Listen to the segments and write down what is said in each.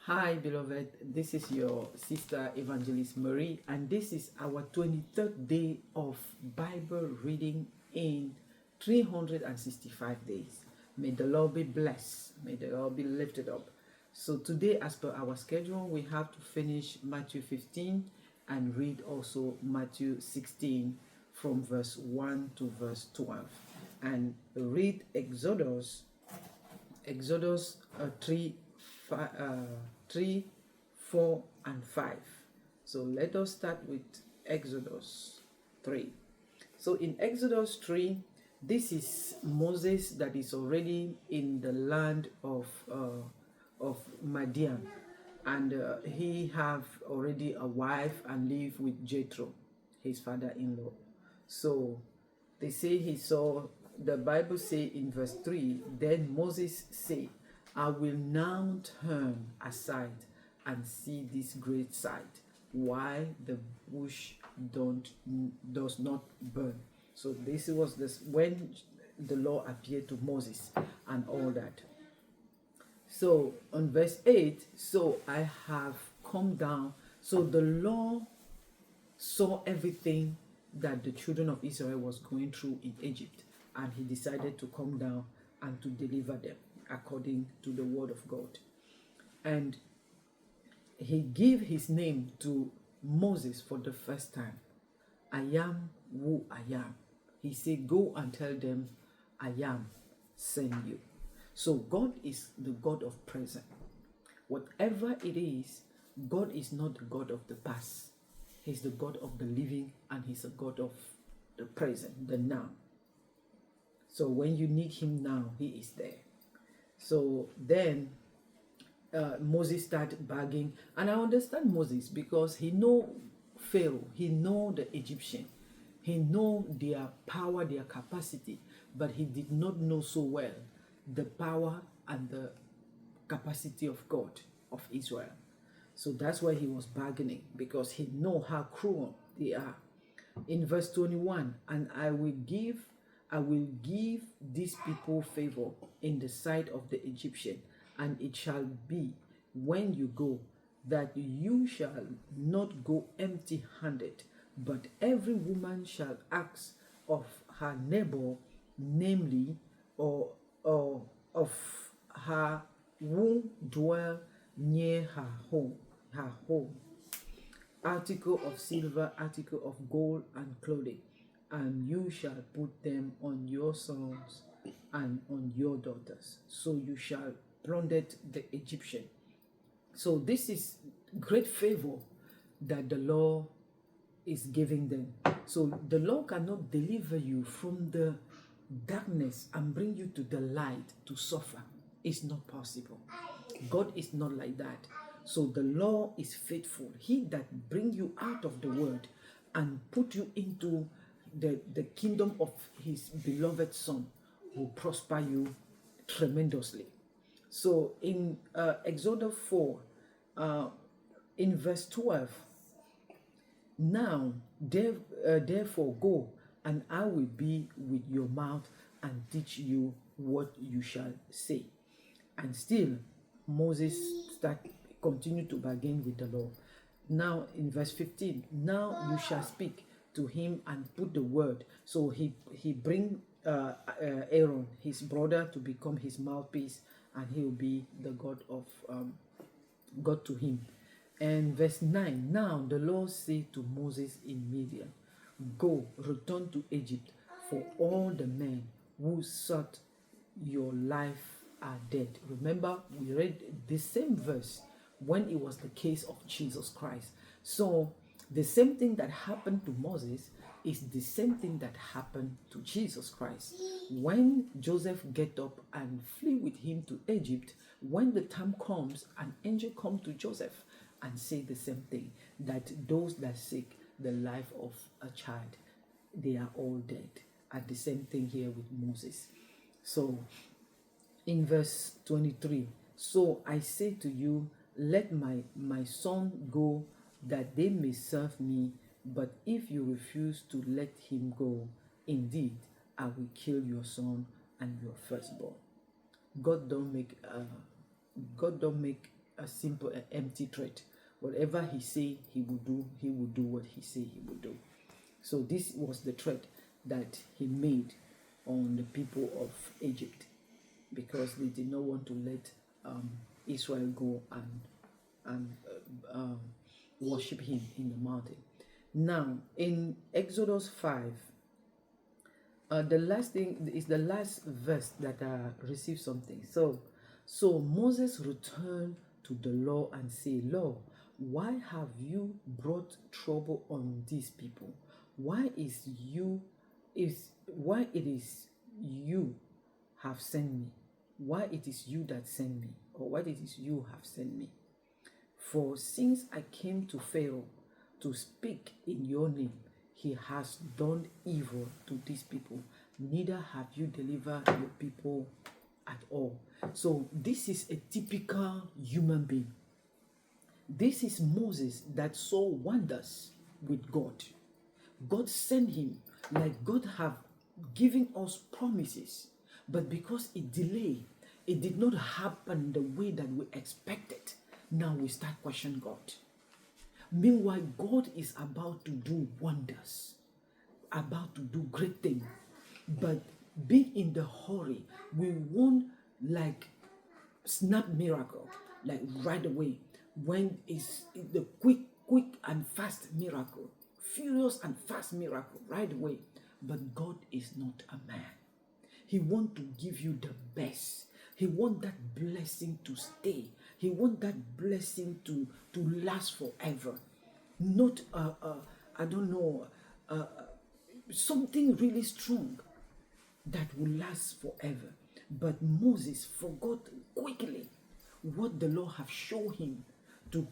Hi, beloved. This is your sister Evangelist Marie, and this is our 23rd day of Bible reading in 365 days. May the Lord be blessed. May the Lord be lifted up. So, today, as per our schedule, we have to finish Matthew 15 and read also Matthew 16 from verse 1 to verse 12, and read Exodus 3, 4, and 5. So let us start with Exodus 3. So in Exodus 3, this is Moses that is already in the land of Madian, and he have already a wife and live with Jethro, his father-in-law. So they say the Bible say in verse 3, then Moses said, I will now turn aside and see this great sight, why the bush does not burn. So this was when the Lord appeared to Moses and all that. So on verse 8, so I have come down. So the Lord saw everything that the children of Israel was going through in Egypt, and he decided to come down and to deliver them according to the word of God. And he gave his name to Moses for the first time. I am who I am. He said, go and tell them, I am send you. So God is the God of present. Whatever it is, God is not the God of the past. He's the God of the living, and he's a God of the present, the now. So when you need him now, he is there. So then Moses started begging, and I understand Moses because he know Pharaoh, he know the Egyptian, he know their power, their capacity, but he did not know so well the power and the capacity of God of Israel. So that's why he was bargaining, because he know how cruel they are. In verse 21, and I will give these people favor in the sight of the Egyptian, and it shall be when you go that you shall not go empty-handed, but every woman shall ask of her neighbor, namely, or of her who dwell near her home, article of silver, article of gold, and clothing, and you shall put them on your sons and on your daughters. So you shall plunder the Egyptian. So this is great favor that the Lord is giving them. So the Lord cannot deliver you from the darkness and bring you to the light to suffer. It's not possible. God is not like that. So the law is faithful. He that bring you out of the world and put you into the kingdom of his beloved son will prosper you tremendously. So in Exodus 4, in verse 12, now therefore go, and I will be with your mouth and teach you what you shall say. And still Moses continue to bargain with the Lord. Now in verse 15, now you shall speak to him and put the word. So he bring Aaron, his brother, to become his mouthpiece, and he will be the God of God to him. And verse 9, now the Lord said to Moses in Midian, go, return to Egypt, for all the men who sought your life are dead. Remember, we read the same verse when it was the case of Jesus Christ. So the same thing that happened to Moses is the same thing that happened to Jesus Christ. When Joseph get up and flee with him to Egypt, when the time comes, an angel comes to Joseph and say the same thing, that those that seek the life of a child, they are all dead. And the same thing here with Moses. So in verse 23, so I say to you, let my son go, that they may serve me, but if you refuse to let him go, indeed I will kill your son and your firstborn. God don't make a simple, empty threat. Whatever he say he will do, he will do what he say he will do. So this was the threat that he made on the people of Egypt, because they did not want to let Israel go and worship him in the mountain. Now, in Exodus 5, the last thing is the last verse that received something. So Moses returned to the Lord and said, Lord, why have you brought trouble on these people? Why it is you have sent me? Why it is you that sent me? Or why it is you have sent me? For since I came to Pharaoh to speak in your name, he has done evil to these people. Neither have you delivered your people at all. So this is a typical human being. This is Moses that saw wonders with God. God sent him, like God have given us promises, but because it delayed, it did not happen the way that we expected. Now we start questioning God. Meanwhile, God is about to do wonders, about to do great things, but being in the hurry, we want like snap miracle, like right away. When it's the quick and fast miracle, furious and fast miracle right away. But God is not a man. He wants to give you the best. He wants that blessing to stay. He wants that blessing to last forever. Not something really strong that will last forever. But Moses forgot quickly what the Lord have shown him to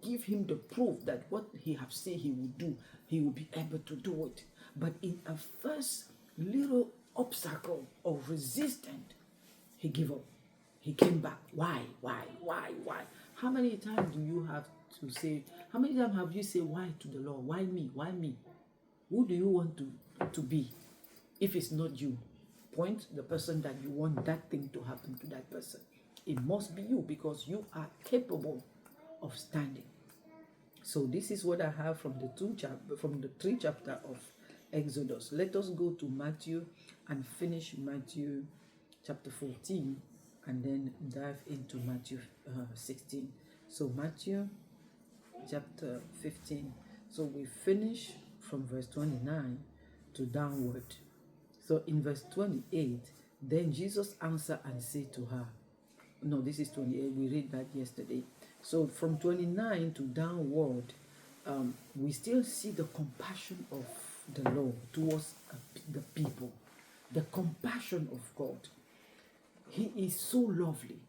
give him the proof that what he have said he will do, he will be able to do it. But in a first little obstacle of resistance, he gave up. He came back. Why? How many times do you have to say, how many times have you said why to the Lord? Why me? Why me? Who do you want to be? If it's not you, point the person that you want that thing to happen to that person. It must be you, because you are capable of standing. So this is what I have from the 3 chapter of Exodus. Let us go to Matthew and finish Matthew chapter 14 and then dive into Matthew 16. So Matthew chapter 15. So we finish from verse 29 to downward. So in verse 28, then Jesus answered and said to her, no, this is 28, we read that yesterday. So from 29 to downward, we still see the compassion of the Lord towards the people, the compassion of God. He is so lovely.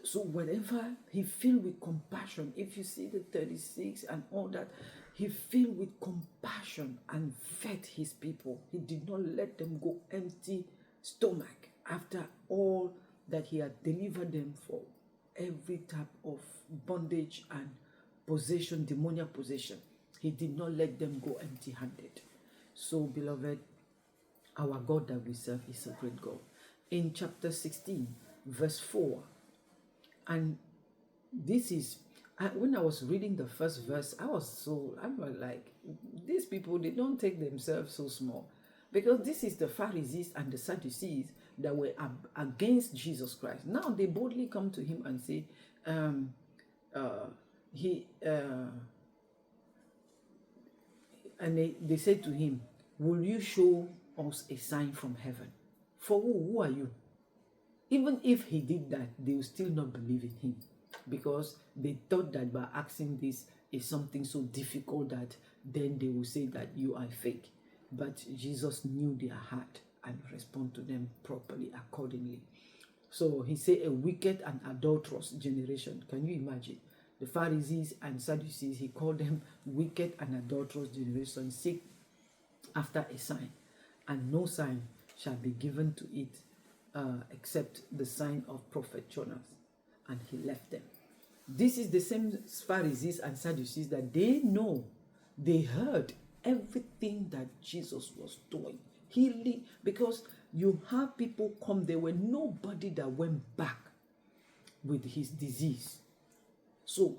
So whenever he filled with compassion, if you see the 36 and all that, he filled with compassion and fed his people. He did not let them go empty stomach after all that he had delivered them for every type of bondage and possession, demoniac possession. He did not let them go empty-handed. So, beloved, our God that we serve is a great God. In chapter 16, verse 4, and this is, when I was reading the first verse, I'm like, these people, they don't take themselves so small. Because this is the Pharisees and the Sadducees that were against Jesus Christ. Now they boldly come to him and say, and they said to him, will you show us a sign from heaven? For who are you? Even if he did that, they will still not believe in him, because they thought that by asking this is something so difficult that then they will say that you are fake. But Jesus knew their heart and responded to them properly, accordingly. So he said, a wicked and adulterous generation. Can you imagine? The Pharisees and Sadducees, he called them wicked and adulterous generation, seek after a sign, and no sign shall be given to it except the sign of prophet Jonas. And he left them. This is the same Pharisees and Sadducees that they know, they heard everything that Jesus was doing, healing, because you have people come, there were nobody that went back with his disease. So,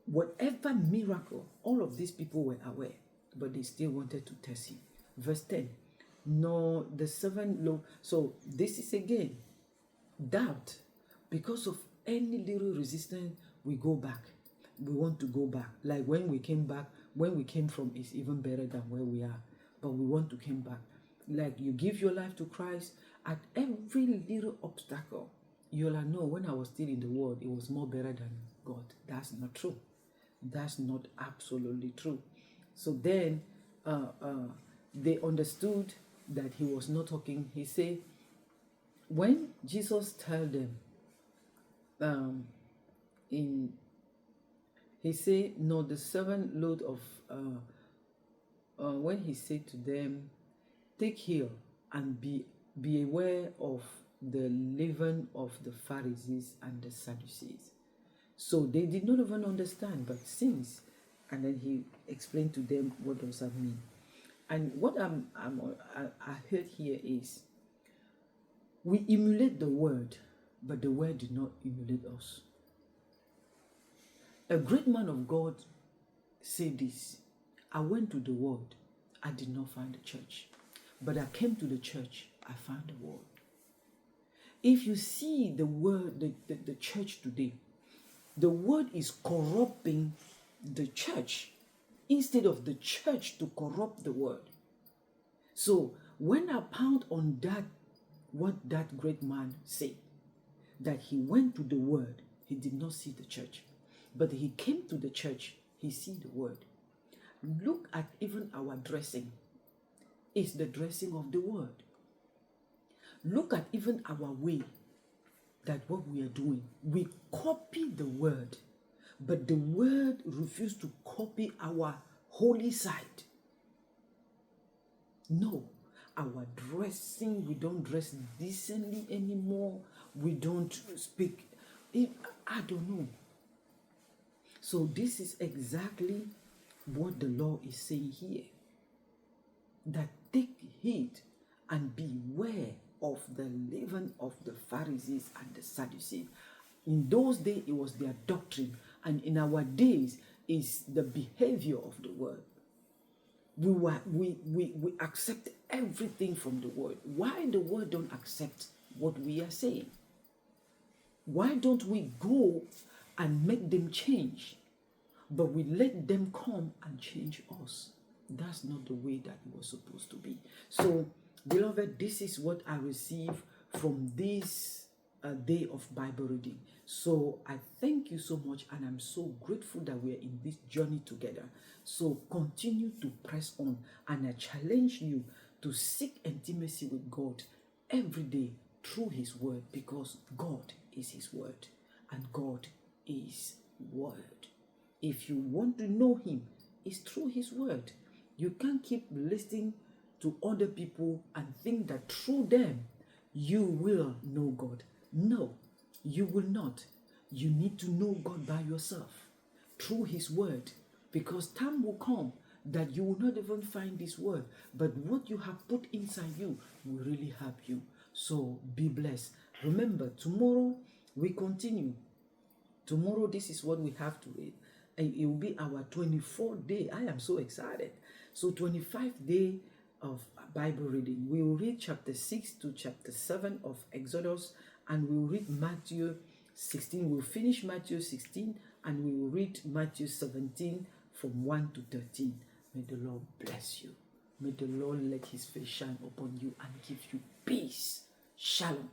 whatever miracle, all of these people were aware, but they still wanted to test him. Verse 10. No, the seven low. So, this is again doubt. Because of any little resistance, we go back. We want to go back. Like when we came back, when we came from is even better than where we are. But we want to come back. Like you give your life to Christ, at every little obstacle, you'll know when I was still in the world, it was more better than God. That's not true. That's not absolutely true. So then they understood that he was not talking. He said, when Jesus told them, he said, no, the 7 load of, when he said to them, take heed and be aware of the leaven of the Pharisees and the Sadducees. So they did not even understand, but since, and then he explained to them what does that mean. And what I heard here is, we emulate the word, but the word did not emulate us. A great man of God said this: I went to the world, I did not find the church, but I came to the church, I found the word. If you see the word, the church today, the word is corrupting the church instead of the church to corrupt the word. So when I pound on that, what that great man said, that he went to the word, he did not see the church, but he came to the church, he see the word. Look at even our dressing. It's the dressing of the word. Look at even our way, that what we are doing, we copy the word, but the word refused to copy our holy side. No, our dressing, we don't dress decently anymore. We don't speak, I don't know. So this is exactly what the law is saying here. That take heed and beware of the leaven of the Pharisees and the Sadducees. In those days, it was their doctrine, and in our days, is the behavior of the word. We accept everything from the word. Why the word don't accept what we are saying? Why don't we go and make them change, but we let them come and change us? That's not the way that it was supposed to be. So, beloved, this is what I received from this day of Bible reading. So I thank you so much, and I'm so grateful that we're in this journey together. So continue to press on, and I challenge you to seek intimacy with God every day through his word, because God is his word and God is word. If you want to know him, it's through his word. You can't keep listening to other people and think that through them you will know God. No, you will not. You need to know God by yourself through his word, because time will come that you will not even find this word, but what you have put inside you will really help you. So be blessed. Remember, tomorrow we continue. Tomorrow, this is what we have to read. And it will be our 24th day. I am so excited. So 25th day of Bible reading. We will read chapter 6 to chapter 7 of Exodus, and we will read Matthew 16. We'll finish Matthew 16, and we will read Matthew 17 from 1 to 13. May the Lord bless you. May the Lord let his face shine upon you and give you peace. Shalom.